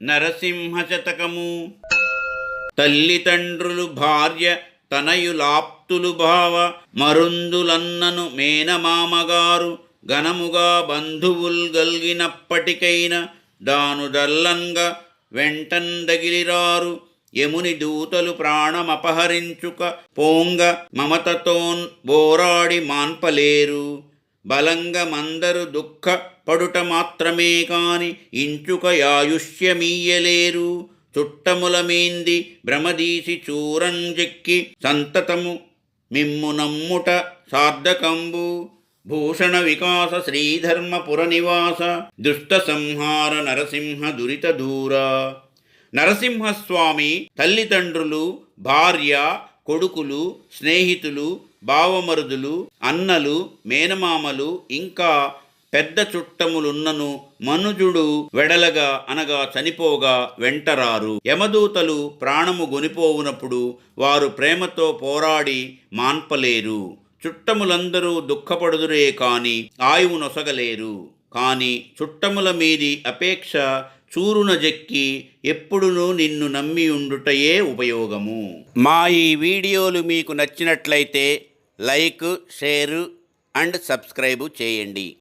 నరసింహ శతకము. తల్లిదండ్రులు భార్య తనయులాప్తులు భావ మరుందులన్నను మేనమామగారు ఘనముగా బంధువుల్ గల్గినప్పటికైన దానుదల్లంగా వెంటందగిలిరారు. యముని దూతలు ప్రాణమపహరించుక పోంగ మమతతోన్ బోరాడి మాన్పలేరు. బలంగ మందరు దుఃఖ పడుట మాత్రమే కాని ఇంచుక యాయుష్యమీయలేరు. చుట్టముల మీంది భ్రమదీసి చూరంజెక్కి సంతతము మిమ్ము నమ్ముట సార్థకంబు. భూషణ వికాస శ్రీధర్మపుర నివాస దుష్ట సంహార నరసింహ దురిత దూర. నరసింహస్వామి తల్లిదండ్రులు, భార్య, కొడుకులు, స్నేహితులు, బావమరుదులు, అన్నలు, మేనమామలు ఇంకా పెద్ద చుట్టములున్నను మనుజుడు వెడలగా అనగా చనిపోగా వెంటరారు. యమదూతలు ప్రాణము గొనిపోవునప్పుడు వారు ప్రేమతో పోరాడి మాన్పలేరు. చుట్టములందరూ దుఃఖపడుదురే కాని ఆయువు నొసగలేరు. కాని చుట్టముల మీది అపేక్ష చూరున జెక్కి ఎప్పుడునూ నిన్ను నమ్మియుండుటయే ఉపయోగము. మా ఈ వీడియోలు మీకు నచ్చినట్లయితే లైక్, షేరు అండ్ సబ్స్క్రైబు చేయండి.